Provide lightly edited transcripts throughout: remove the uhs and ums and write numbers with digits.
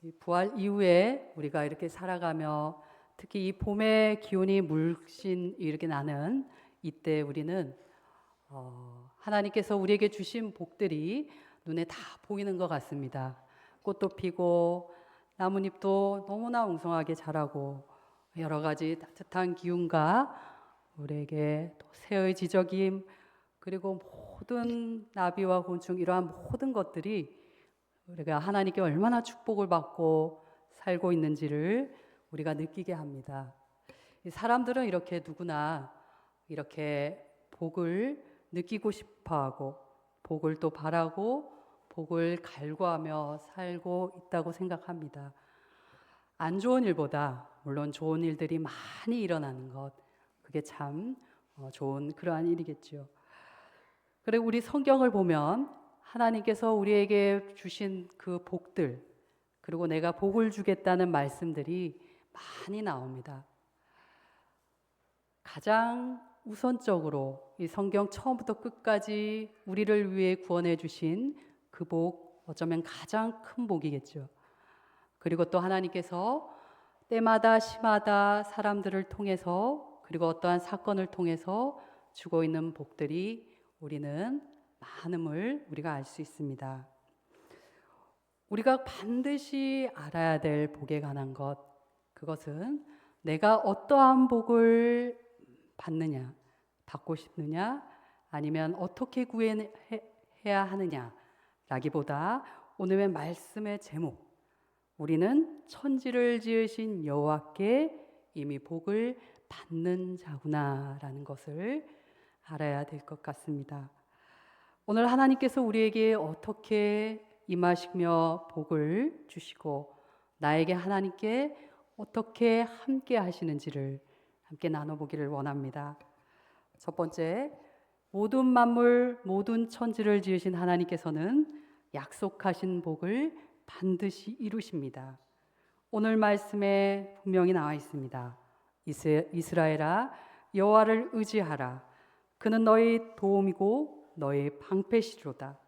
이 부활 이후에 우리가 이렇게 살아가며 특히 이 봄의 기온이 물씬 이렇게 나는 이때 우리는 하나님께서 우리에게 주신 복들이 눈에 다 보이는 것 같습니다. 꽃도 피고 나뭇잎도 너무나 웅성하게 자라고 여러 가지 따뜻한 기운과 우리에게 또 새의 지저김 그리고 모든 나비와 곤충 이러한 모든 것들이 우리가 하나님께 얼마나 축복을 받고 살고 있는지를 우리가 느끼게 합니다. 이 사람들은 이렇게 누구나 이렇게 복을 느끼고 싶어하고 복을 또 바라고 복을 갈구하며 살고 있다고 생각합니다. 안 좋은 일보다 물론 좋은 일들이 많이 일어나는 것 그게 참 좋은 그러한 일이겠죠. 그리고 우리 성경을 보면 하나님께서 우리에게 주신 그 복들 그리고 내가 복을 주겠다는 말씀들이 많이 나옵니다. 가장 우선적으로 이 성경 처음부터 끝까지 우리를 위해 구원해 주신 그 복 어쩌면 가장 큰 복이겠죠. 그리고 또 하나님께서 때마다 시마다 사람들을 통해서 그리고 어떠한 사건을 통해서 주고 있는 복들이 우리는 많음을 우리가 알 수 있습니다. 우리가 반드시 알아야 될 복에 관한 것 그것은 내가 어떠한 복을 받느냐 받고 싶느냐 아니면 어떻게 구해야 하느냐 라기보다 오늘의 말씀의 제목 우리는 천지를 지으신 여호와께 이미 복을 받는 자구나 라는 것을 알아야 될 것 같습니다. 오늘 하나님께서 우리에게 어떻게 임하시며 복을 주시고 나에게 하나님께 어떻게 함께 하시는지를 함께 나눠보기를 원합니다. 첫 번째, 모든 만물, 모든 천지를 지으신 하나님께서는 약속하신 복을 반드시 이루십니다. 오늘 말씀에 분명히 나와 있습니다. 이스라엘아, 여호와를 의지하라. 그는 너의 도움이고 너의 방패시로다.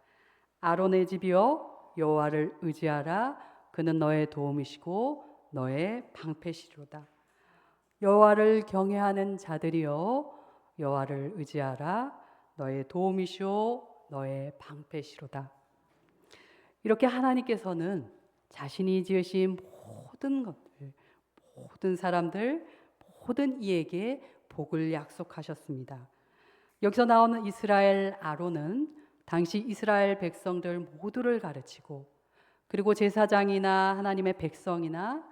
아론의 집이여, 여호와를 의지하라. 그는 너의 도움이시고 너의 방패시로다. 여호와를 경외하는 자들이여, 여호와를 의지하라. 너의 도움이시오 너의 방패시로다. 이렇게 하나님께서는 자신이 지으신 모든 것들, 모든 사람들, 모든 이에게 복을 약속하셨습니다. 여기서 나오는 이스라엘 아론은 당시 이스라엘 백성들 모두를 가르치고 그리고 제사장이나 하나님의 백성이나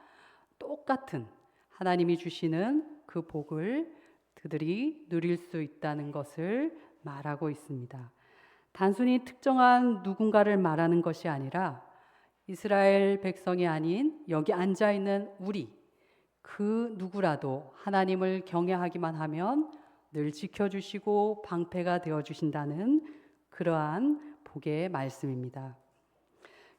똑같은 하나님이 주시는 그 복을 그들이 누릴 수 있다는 것을 말하고 있습니다. 단순히 특정한 누군가를 말하는 것이 아니라 이스라엘 백성이 아닌 여기 앉아 있는 우리 그 누구라도 하나님을 경외하기만 하면 늘 지켜주시고 방패가 되어주신다는 그러한 복의 말씀입니다.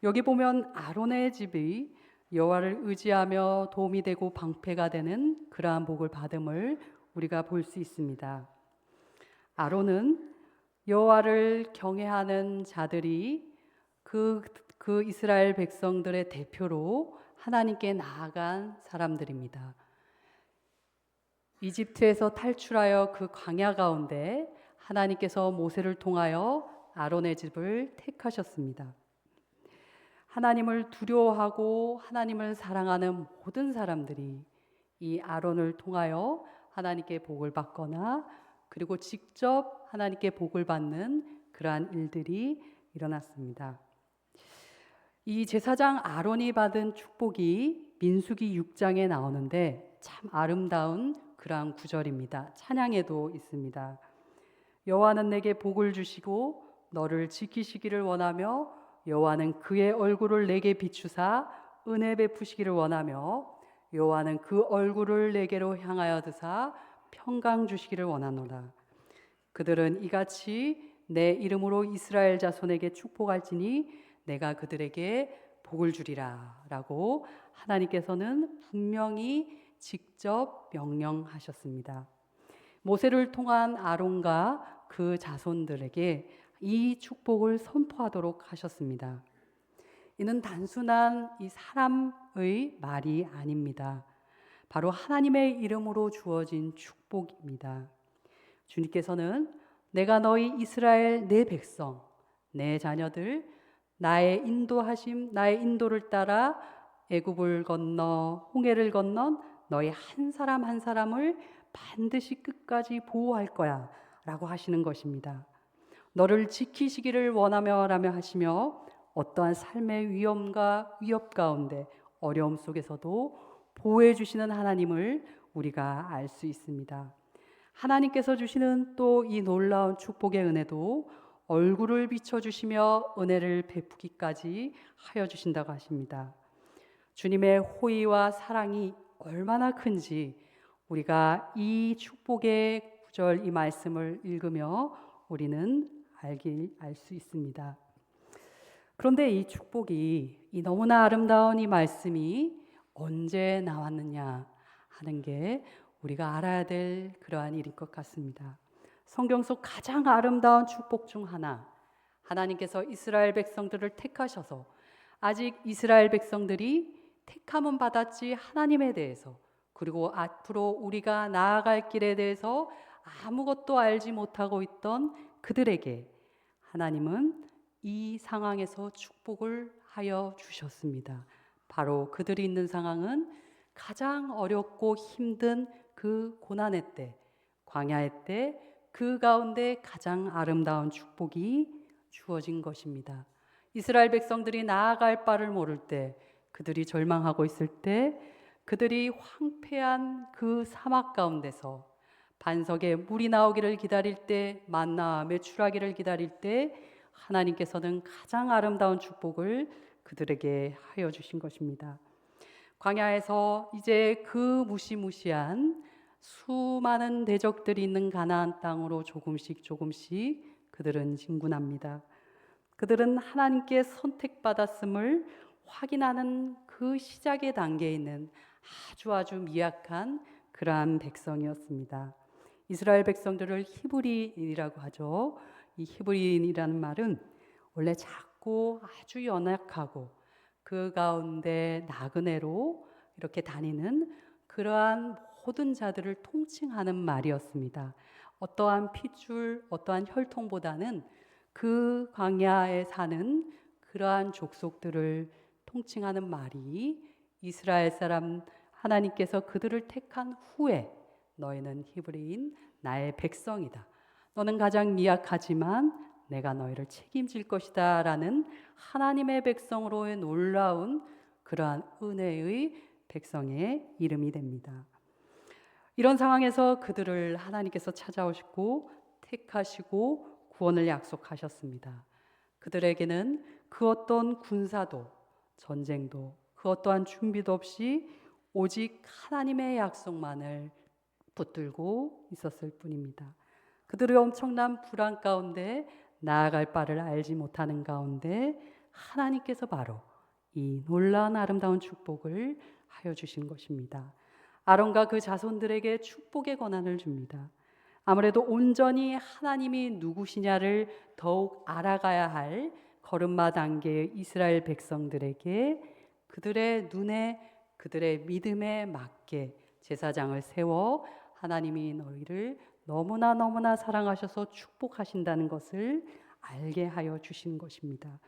여기 보면 아론의 집이 여호와를 의지하며 도움이 되고 방패가 되는 그러한 복을 받음을 우리가 볼 수 있습니다. 아론은 여호와를 경외하는 자들이 그 이스라엘 백성들의 대표로 하나님께 나아간 사람들입니다. 이집트에서 탈출하여 그 광야 가운데 하나님께서 모세를 통하여 아론의 집을 택하셨습니다. 하나님을 두려워하고 하나님을 사랑하는 모든 사람들이 이 아론을 통하여 하나님께 복을 받거나 그리고 직접 하나님께 복을 받는 그러한 일들이 일어났습니다. 이 제사장 아론이 받은 축복이 민수기 6장에 나오는데 참 아름다운 그러한 구절입니다. 찬양에도 있습니다. 여호와는 내게 복을 주시고 너를 지키시기를 원하며 여호와는 그의 얼굴을 내게 비추사 은혜 베푸시기를 원하며 여호와는 그 얼굴을 내게로 향하여 드사 평강 주시기를 원하노라. 그들은 이같이 내 이름으로 이스라엘 자손에게 축복할지니 내가 그들에게 복을 주리라 라고 하나님께서는 분명히 직접 명령하셨습니다. 모세를 통한 아론과 그 자손들에게 이 축복을 선포하도록 하셨습니다. 이는 단순한 이 사람의 말이 아닙니다. 바로 하나님의 이름으로 주어진 축복입니다. 주님께서는 내가 너희 이스라엘 내 백성, 내 자녀들, 나의 인도하심, 나의 인도를 따라 애굽을 건너 홍해를 건넌 너희 한 사람 한 사람을 반드시 끝까지 보호할 거야 라고 하시는 것입니다. 너를 지키시기를 원하며라며 하시며 어떠한 삶의 위험과 위협 가운데 어려움 속에서도 보호해 주시는 하나님을 우리가 알 수 있습니다. 하나님께서 주시는 또 이 놀라운 축복의 은혜도 얼굴을 비춰주시며 은혜를 베푸기까지 하여 주신다고 하십니다. 주님의 호의와 사랑이 얼마나 큰지 우리가 이 축복의 구절, 이 말씀을 읽으며 우리는 알 수 있습니다. 그런데 이 축복이, 이 너무나 아름다운 이 말씀이 언제 나왔느냐 하는 게 우리가 알아야 될 그러한 일인 것 같습니다. 성경 속 가장 아름다운 축복 중 하나, 하나님께서 이스라엘 백성들을 택하셔서 아직 이스라엘 백성들이 택함은 받았지 하나님에 대해서, 그리고 앞으로 우리가 나아갈 길에 대해서 아무것도 알지 못하고 있던 그들에게 하나님은 이 상황에서 축복을 하여 주셨습니다. 바로 그들이 있는 상황은 가장 어렵고 힘든 그 고난의 때, 광야의 때, 그 가운데 가장 아름다운 축복이 주어진 것입니다. 이스라엘 백성들이 나아갈 바를 모를 때, 그들이 절망하고 있을 때, 그들이 황폐한 그 사막 가운데서 반석에 물이 나오기를 기다릴 때, 만나와 메추라기를 기다릴 때 하나님께서는 가장 아름다운 축복을 그들에게 하여 주신 것입니다. 광야에서 이제 그 무시무시한 수많은 대적들이 있는 가나안 땅으로 조금씩 그들은 진군합니다. 그들은 하나님께 선택받았음을 확인하는 그 시작의 단계에 있는 아주 미약한 그러한 백성이었습니다. 이스라엘 백성들을 히브리인이라고 하죠. 이 히브리인이라는 말은 원래 작고 아주 연약하고 그 가운데 나그네로 이렇게 다니는 그러한 모든 자들을 통칭하는 말이었습니다. 어떠한 핏줄, 어떠한 혈통보다는 그 광야에 사는 그러한 족속들을 통칭하는 말이 이스라엘 사람 하나님께서 그들을 택한 후에 너희는 히브리인 나의 백성이다. 너는 가장 미약하지만 내가 너희를 책임질 것이다 라는 하나님의 백성으로의 놀라운 그러한 은혜의 백성의 이름이 됩니다. 이런 상황에서 그들을 하나님께서 찾아오시고 택하시고 구원을 약속하셨습니다. 그들에게는 그 어떤 군사도 전쟁도 그 어떠한 준비도 없이 오직 하나님의 약속만을 붙들고 있었을 뿐입니다. 그들의 엄청난 불안 가운데 나아갈 바를 알지 못하는 가운데 하나님께서 바로 이 놀라운 아름다운 축복을 하여 주신 것입니다. 아론과 그 자손들에게 축복의 권한을 줍니다. 아무래도 온전히 하나님이 누구시냐를 더욱 알아가야 할 걸음마 단계의 이스라엘 백성들에게 그들의 눈에, 그들의 믿음에 맞게 제사장을 세워 하나님이 너희를 너무나 사랑하셔서 축복하신다는 것을 알게 하여 주신 것입니다.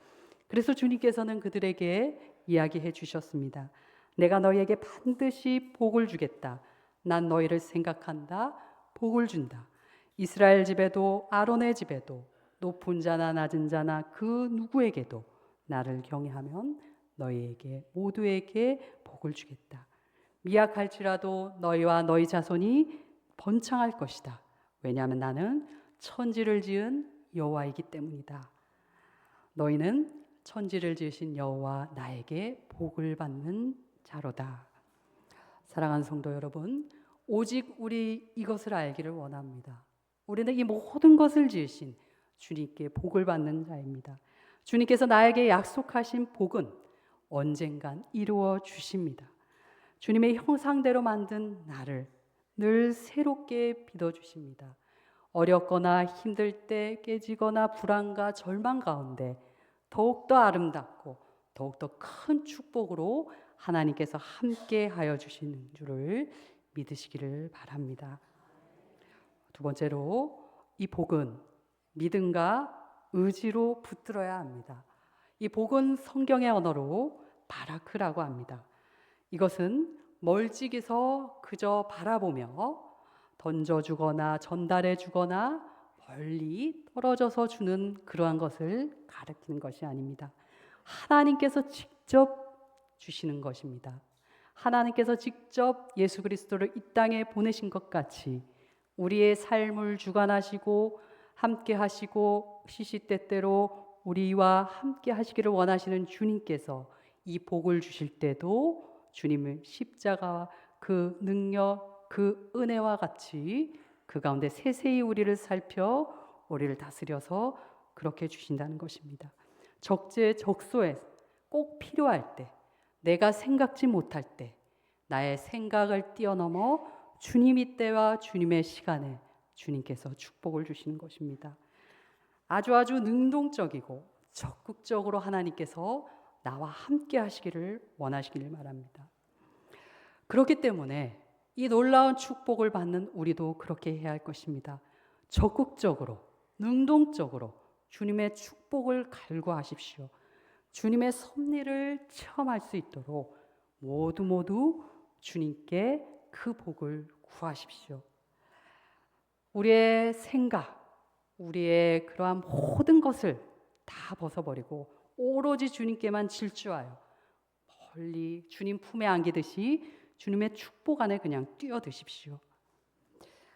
그래서 주님께서는 그들에게 이야기해 주셨습니다. 내가 너희에게 반드시 복을 주겠다. 난 너희를 생각한다. 복을 준다. 이스라엘 집에도 아론의 집에도 높은 자나 낮은 자나 그 누구에게도 나를 경외하면 너희에게 모두에게 복을 주겠다. 미약할지라도 너희와 너희 자손이 번창할 것이다. 왜냐하면 나는 천지를 지은 여호와이기 때문이다. 너희는 천지를 지으신 여호와 나에게 복을 받는 자로다. 사랑하는 성도 여러분, 오직 우리 이것을 알기를 원합니다. 우리는 이 모든 것을 지으신 주님께 복을 받는 자입니다. 주님께서 나에게 약속하신 복은 언젠간 이루어 주십니다. 주님의 형상대로 만든 나를 늘 새롭게 빚어주십니다. 어렵거나 힘들 때 깨지거나 불안과 절망 가운데 더욱더 아름답고 더욱더 큰 축복으로 하나님께서 함께 하여 주시는 줄을 믿으시기를 바랍니다. 두 번째로 이 복은 믿음과 의지로 붙들어야 합니다. 이 복은 성경의 언어로 바라크라고 합니다. 이것은 멀찍이서 그저 바라보며 던져주거나 전달해주거나 멀리 떨어져서 주는 그러한 것을 가리키는 것이 아닙니다. 하나님께서 직접 주시는 것입니다. 하나님께서 직접 예수 그리스도를 이 땅에 보내신 것 같이 우리의 삶을 주관하시고 함께 하시고 시시때때로 우리와 함께 하시기를 원하시는 주님께서 이 복을 주실 때도 주님의 십자가와 그 능력, 그 은혜와 같이 그 가운데 세세히 우리를 살펴 우리를 다스려서 그렇게 주신다는 것입니다. 적재적소에 꼭 필요할 때, 내가 생각지 못할 때, 나의 생각을 뛰어넘어 주님의 때와 주님의 시간에 주님께서 축복을 주시는 것입니다. 아주 능동적이고 적극적으로 하나님께서 나와 함께 하시기를 원하시기를 바랍니다. 그렇기 때문에 이 놀라운 축복을 받는 우리도 그렇게 해야 할 것입니다. 적극적으로, 능동적으로 주님의 축복을 갈구하십시오. 주님의 섭리를 체험할 수 있도록 모두 주님께 그 복을 구하십시오. 우리의 생각, 우리의 그러한 모든 것을 다 벗어버리고 오로지 주님께만 질주하여 멀리 주님 품에 안기듯이 주님의 축복 안에 그냥 뛰어드십시오.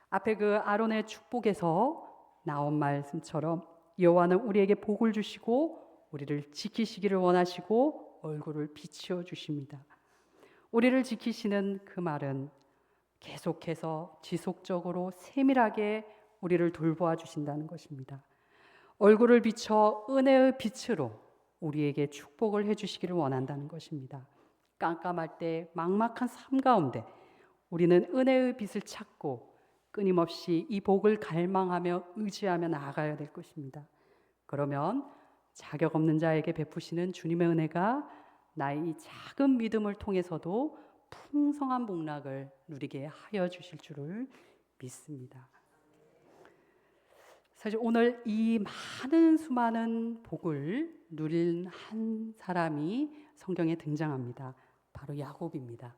앞에 그 아론의 축복에서 나온 말씀처럼 여호와는 우리에게 복을 주시고 우리를 지키시기를 원하시고 얼굴을 비추어 주십니다. 우리를 지키시는 그 말은 계속해서 지속적으로 세밀하게 우리를 돌보아 주신다는 것입니다. 얼굴을 비춰 은혜의 빛으로 우리에게 축복을 해주시기를 원한다는 것입니다. 깜깜할 때 막막한 삶 가운데 우리는 은혜의 빛을 찾고 끊임없이 이 복을 갈망하며 의지하며 나아가야 될 것입니다. 그러면 자격 없는 자에게 베푸시는 주님의 은혜가 나의 이 작은 믿음을 통해서도 풍성한 복락을 누리게 하여 주실 줄을 믿습니다. 사실 오늘 이 수많은 복을 누린 한 사람이 성경에 등장합니다. 바로 야곱입니다.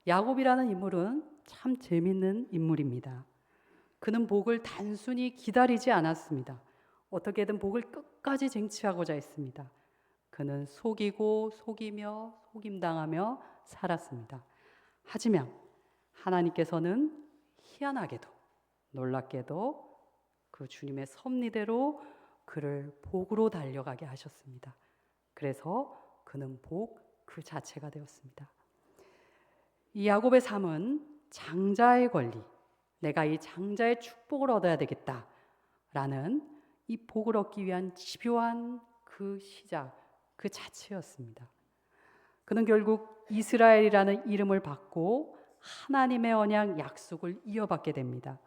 야곱이라는 인물은 참 재밌는 인물입니다. 그는 복을 단순히 기다리지 않았습니다. 어떻게든 복을 끝까지 쟁취하고자 했습니다. 그는 속이고 속이며 속임당하며 살았습니다. 하지만 하나님께서는 희한하게도 놀랍게도 그 주님의 섭리대로 그를 복으로 달려가게 하셨습니다. 그래서 그는 복 그 자체가 되었습니다. 이 야곱의 삶은 장자의 권리, 내가 이 장자의 축복을 얻어야 되겠다라는 이 복을 얻기 위한 집요한 그 시작, 그 자체였습니다. 그는 결국 이스라엘이라는 이름을 받고 하나님의 언약 약속을 이어받게 됩니다.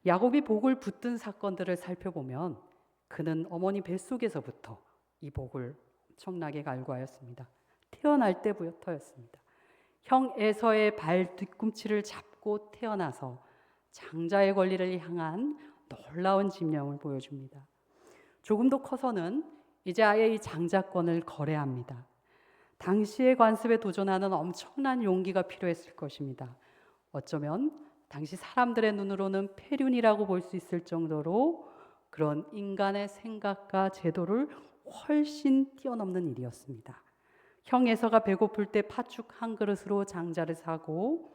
야곱이 복을 붙든 사건들을 살펴보면 그는 어머니 뱃속에서부터 이 복을 엄청나게 갈구하였습니다. 태어날 때부터였습니다. 형 에서의 발 뒤꿈치를 잡고 태어나서 장자의 권리를 향한 놀라운 집념을 보여줍니다. 조금 더 커서는 이제 아예 이 장자권을 거래합니다. 당시의 관습에 도전하는 엄청난 용기가 필요했을 것입니다. 어쩌면 당시 사람들의 눈으로는 폐륜이라고 볼 수 있을 정도로 그런 인간의 생각과 제도를 훨씬 뛰어넘는 일이었습니다. 형 에서가 배고플 때 팥죽 한 그릇으로 장자를 사고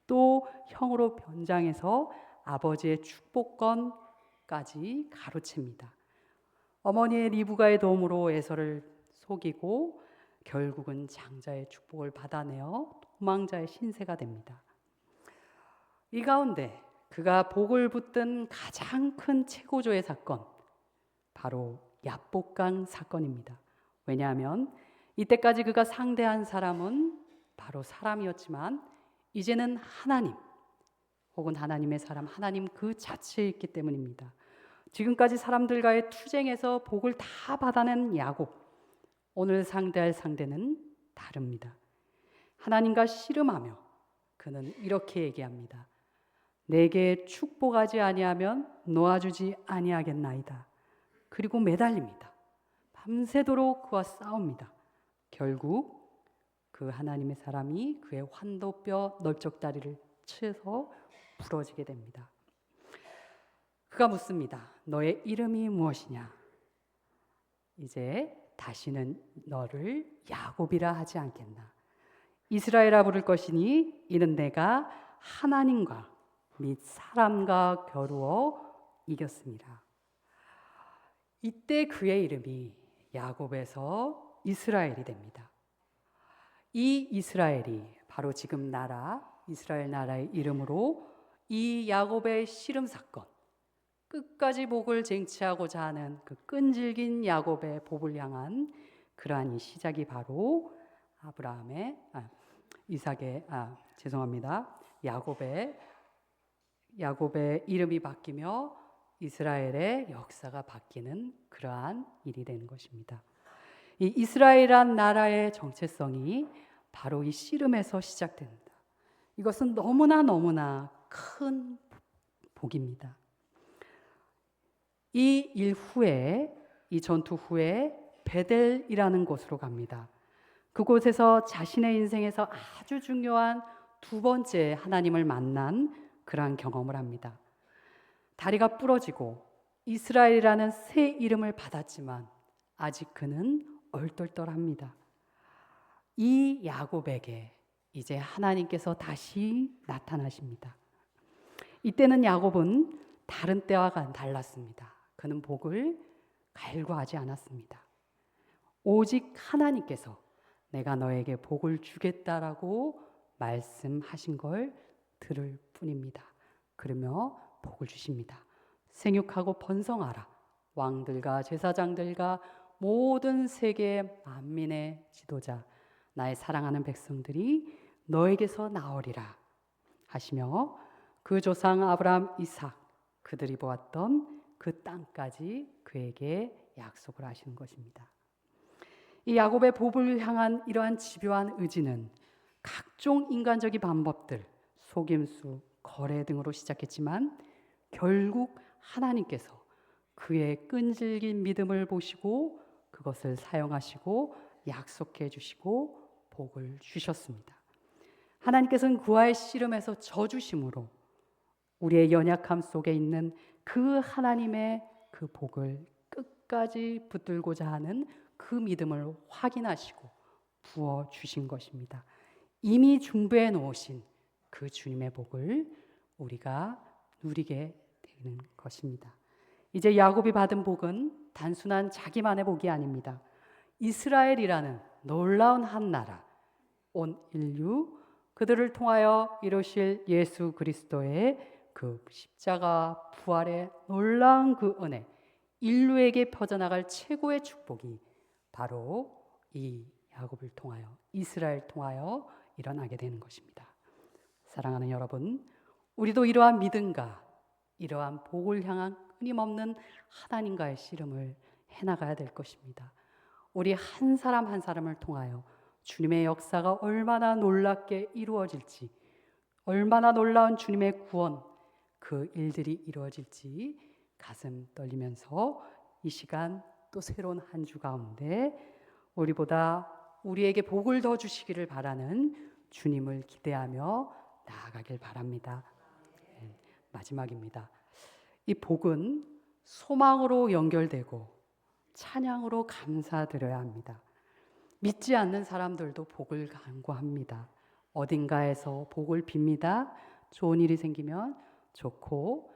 또 형으로 변장해서 아버지의 축복권까지 가로챕니다. 어머니의 리브가의 도움으로 에서를 속이고 결국은 장자의 축복을 받아내어 도망자의 신세가 됩니다. 이 가운데 그가 복을 붙든 가장 큰 최고조의 사건, 바로 야복강 사건입니다. 왜냐하면 이때까지 그가 상대한 사람은 바로 사람이었지만 이제는 하나님 혹은 하나님의 사람, 하나님 그 자체였기 때문입니다. 지금까지 사람들과의 투쟁에서 복을 다 받아낸 야곱, 오늘 상대할 상대는 다릅니다. 하나님과 씨름하며 그는 이렇게 얘기합니다. 내게 축복하지 아니하면 놓아주지 아니하겠나이다. 그리고 매달립니다. 밤새도록 그와 싸웁니다. 결국 그 하나님의 사람이 그의 환도뼈 넓적다리를 쳐서 부러지게 됩니다. 그가 묻습니다. 너의 이름이 무엇이냐? 이제 다시는 너를 야곱이라 하지 않겠나? 이스라엘아 부를 것이니 이는 내가 하나님과 및 사람과 겨루어 이겼습니다. 이때 그의 이름이 야곱에서 이스라엘이 됩니다. 이 이스라엘이 바로 지금 이스라엘 나라의 이름으로 이 야곱의 씨름 사건, 끝까지 복을 쟁취하고자 하는 그 끈질긴 야곱의 복을 향한 그러한 이 시작이 바로 야곱의 이름이 바뀌며 이스라엘의 역사가 바뀌는 그러한 일이 되는 것입니다. 이 이스라엘이란 나라의 정체성이 바로 이 씨름에서 시작됩니다. 이것은 너무나 큰 복입니다. 이 전투 후에 베델이라는 곳으로 갑니다. 그곳에서 자신의 인생에서 아주 중요한 두 번째 하나님을 만난 그러한 경험을 합니다. 다리가 부러지고 이스라엘이라는 새 이름을 받았지만 아직 그는 얼떨떨합니다. 이 야곱에게 이제 하나님께서 다시 나타나십니다. 이때는 야곱은 다른 때와 달랐습니다. 그는 복을 갈구하지 않았습니다. 오직 하나님께서 내가 너에게 복을 주겠다라고 말씀하신 걸 들을 뿐입니다. 그러며 복을 주십니다. 생육하고 번성하라. 왕들과 제사장들과 모든 세계 만민의 지도자, 나의 사랑하는 백성들이 너에게서 나오리라 하시며 그 조상 아브라함, 이삭 그들이 보았던 그 땅까지 그에게 약속을 하시는 것입니다. 이 야곱의 복을 향한 이러한 집요한 의지는 각종 인간적인 방법들, 속임수, 거래 등으로 시작했지만 결국 하나님께서 그의 끈질긴 믿음을 보시고 그것을 사용하시고 약속해 주시고 복을 주셨습니다. 하나님께서는 그와의 씨름에서 져주심으로 우리의 연약함 속에 있는 그 하나님의 그 복을 끝까지 붙들고자 하는 그 믿음을 확인하시고 부어주신 것입니다. 이미 준비해 놓으신 그 주님의 복을 우리가 누리게 되는 것입니다. 이제 야곱이 받은 복은 단순한 자기만의 복이 아닙니다. 이스라엘이라는 놀라운 한 나라, 온 인류, 그들을 통하여 이루실 예수 그리스도의 그 십자가 부활의 놀라운 그 은혜, 인류에게 퍼져나갈 최고의 축복이 바로 이 야곱을 통하여, 이스라엘 통하여 일어나게 되는 것입니다. 사랑하는 여러분, 우리도 이러한 믿음과 이러한 복을 향한 끊임없는 하나님과의 씨름을 해나가야 될 것입니다. 우리 한 사람 한 사람을 통하여 주님의 역사가 얼마나 놀랍게 이루어질지, 얼마나 놀라운 주님의 구원, 그 일들이 이루어질지 가슴 떨리면서 이 시간 또 새로운 한 주 가운데 우리보다 우리에게 복을 더 주시기를 바라는 주님을 기대하며 나아가길 바랍니다. 마지막입니다. 이 복은 소망으로 연결되고 찬양으로 감사드려야 합니다. 믿지 않는 사람들도 복을 간구합니다. 어딘가에서 복을 빕니다. 좋은 일이 생기면 좋고,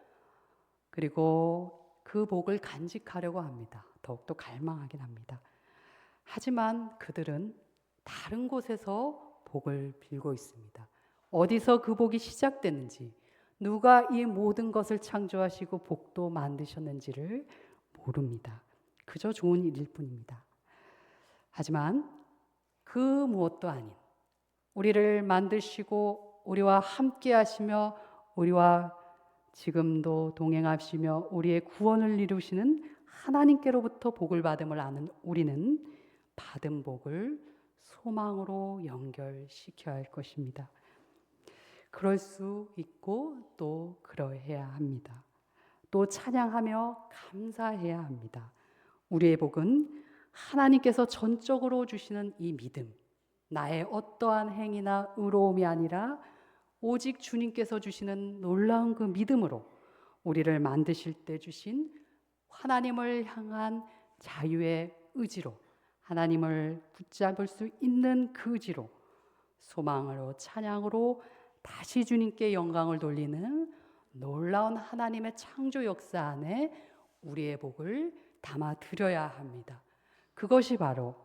그리고 그 복을 간직하려고 합니다. 더욱더 갈망하긴 합니다. 하지만 그들은 다른 곳에서 복을 빌고 있습니다. 어디서 그 복이 시작됐는지, 누가 이 모든 것을 창조하시고 복도 만드셨는지를 모릅니다. 그저 좋은 일일 뿐입니다. 하지만 그 무엇도 아닌 우리를 만드시고 우리와 함께 하시며 우리와 지금도 동행하시며 우리의 구원을 이루시는 하나님께로부터 복을 받음을 아는 우리는 받은 복을 소망으로 연결시켜야 할 것입니다. 그럴 수 있고 또 그러해야 합니다. 또 찬양하며 감사해야 합니다. 우리의 복은 하나님께서 전적으로 주시는 이 믿음, 나의 어떠한 행위나 의로움이 아니라 오직 주님께서 주시는 놀라운 그 믿음으로 우리를 만드실 때 주신 하나님을 향한 자유의 의지로, 하나님을 붙잡을 수 있는 그 의지로, 소망으로 찬양으로 다시 주님께 영광을 돌리는 놀라운 하나님의 창조 역사 안에 우리의 복을 담아 드려야 합니다. 그것이 바로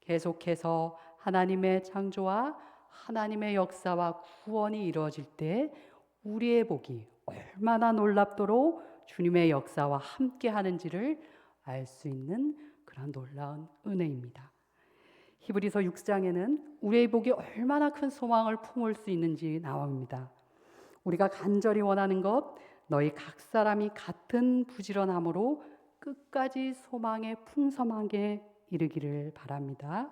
계속해서 하나님의 창조와 하나님의 역사와 구원이 이루어질 때 우리의 복이 얼마나 놀랍도록 주님의 역사와 함께 하는지를 알 수 있는 그런 놀라운 은혜입니다. 히브리서 6장에는 우리의 복이 얼마나 큰 소망을 품을 수 있는지 나옵니다. 우리가 간절히 원하는 것, 너희 각 사람이 같은 부지런함으로 끝까지 소망에 풍성하게 이르기를 바랍니다.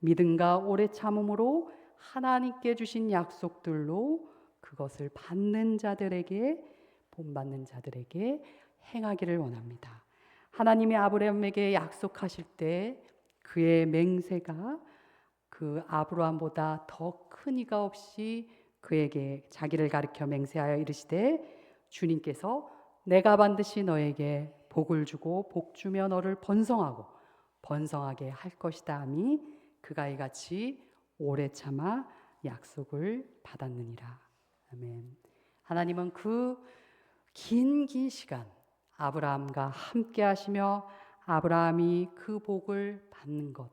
믿음과 오래 참음으로 하나님께 주신 약속들로 그것을 받는 자들에게, 본받는 자들에게 행하기를 원합니다. 하나님이 아브라함에게 약속하실 때 그의 맹세가 그 아브라함보다 더 큰 이가 없이 그에게 자기를 가리켜 맹세하여 이르시되 주님께서 내가 반드시 너에게 복을 주고 복 주며 너를 번성하고 번성하게 할 것이다 하니 그가 이같이 오래 참아 약속을 받았느니라. 아멘. 하나님은 그 긴 시간 아브라함과 함께 하시며 아브라함이 그 복을 받는 것,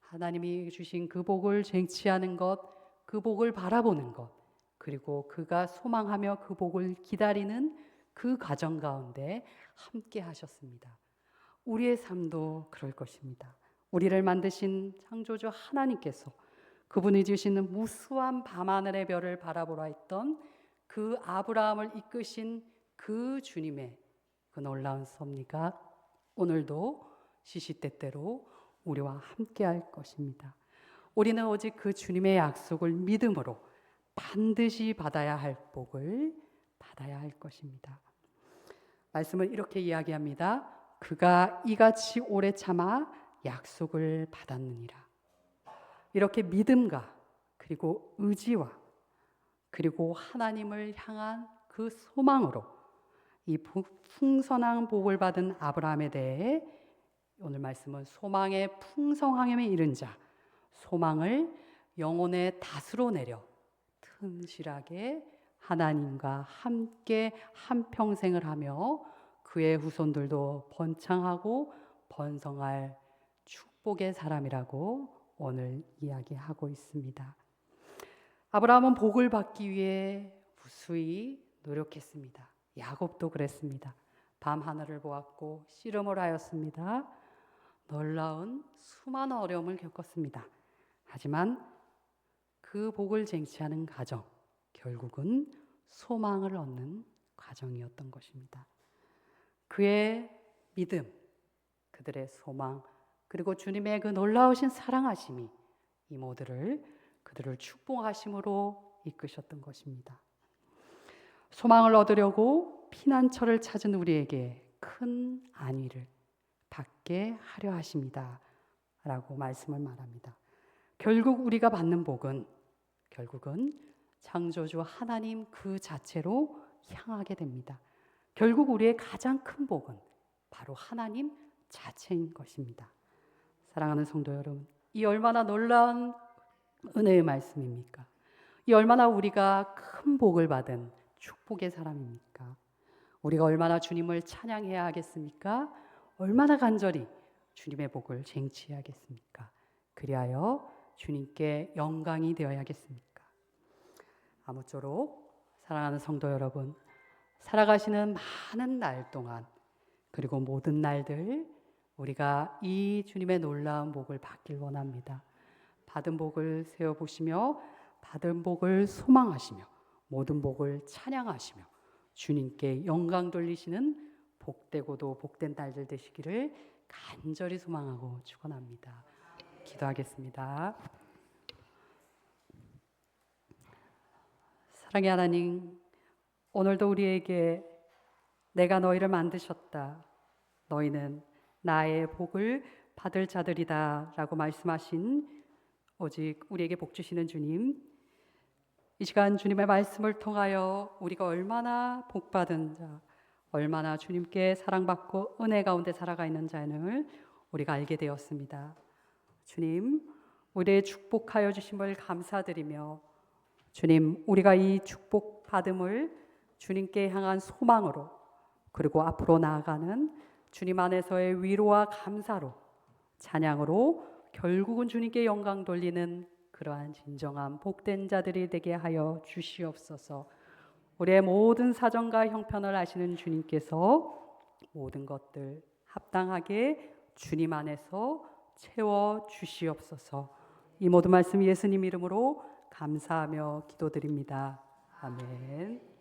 하나님이 주신 그 복을 쟁취하는 것, 그 복을 바라보는 것, 그리고 그가 소망하며 그 복을 기다리는 그 과정 가운데 함께 하셨습니다. 우리의 삶도 그럴 것입니다. 우리를 만드신 창조주 하나님께서 그분이 주시는 무수한 밤하늘의 별을 바라보라 했던 그 아브라함을 이끄신 그 주님의 그 놀라운 섭리가 오늘도 시시때때로 우리와 함께 할 것입니다. 우리는 오직 그 주님의 약속을 믿음으로 반드시 받아야 할 복을 받아야 할 것입니다. 말씀을 이렇게 이야기합니다. 그가 이같이 오래 참아 약속을 받았느니라. 이렇게 믿음과 그리고 의지와 그리고 하나님을 향한 그 소망으로 이 풍성한 복을 받은 아브라함에 대해 오늘 말씀은 소망의 풍성함에 이른 자, 소망을 영혼의 닷으로 내려 튼실하게 하나님과 함께 한평생을 하며 그의 후손들도 번창하고 번성할 축복의 사람이라고 오늘 이야기하고 있습니다. 아브라함은 복을 받기 위해 무수히 노력했습니다. 야곱도 그랬습니다. 밤 하늘을 보았고 씨름을 하였습니다. 놀라운 수많은 어려움을 겪었습니다. 하지만 그 복을 쟁취하는 과정, 결국은 소망을 얻는 과정이었던 것입니다. 그의 믿음, 그들의 소망, 그리고 주님의 그 놀라우신 사랑하심이 이 모두를 그들을 축복하심으로 이끄셨던 것입니다. 소망을 얻으려고 피난처를 찾은 우리에게 큰 안위를 받게 하려 하십니다. 라고 말씀을 말합니다. 결국 우리가 받는 복은 결국은 창조주 하나님 그 자체로 향하게 됩니다. 결국 우리의 가장 큰 복은 바로 하나님 자체인 것입니다. 사랑하는 성도 여러분, 이 얼마나 놀라운 은혜의 말씀입니까? 이 얼마나 우리가 큰 복을 받은 축복의 사람입니까? 우리가 얼마나 주님을 찬양해야 하겠습니까? 얼마나 간절히 주님의 복을 쟁취해야겠습니까? 그리하여 주님께 영광이 되어야겠습니까? 아무쪼록 사랑하는 성도 여러분, 살아가시는 많은 날 동안 그리고 모든 날들 우리가 이 주님의 놀라운 복을 받길 원합니다. 받은 복을 세어보시며 받은 복을 소망하시며 모든 복을 찬양하시며 주님께 영광 돌리시는 복되고도 복된 날들 되시기를 간절히 소망하고 축원합니다. 기도하겠습니다. 사랑의 하나님, 오늘도 우리에게 내가 너희를 만드셨다. 너희는 나의 복을 받을 자들이다 라고 말씀하신 오직 우리에게 복 주시는 주님, 이 시간 주님의 말씀을 통하여 우리가 얼마나 복받은 자, 얼마나 주님께 사랑받고 은혜 가운데 살아가 있는 자를 우리가 알게 되었습니다. 주님, 우리의 축복하여 주심을 감사드리며 주님, 우리가 이 축복 받음을 주님께 향한 소망으로 그리고 앞으로 나아가는 주님 안에서의 위로와 감사로 찬양으로 결국은 주님께 영광 돌리는 그러한 진정한 복된 자들이 되게 하여 주시옵소서. 우리의 모든 사정과 형편을 아시는 주님께서 모든 것들 합당하게 주님 안에서 채워 주시옵소서. 이 모든 말씀 예수님 이름으로 감사하며 기도드립니다. 아멘.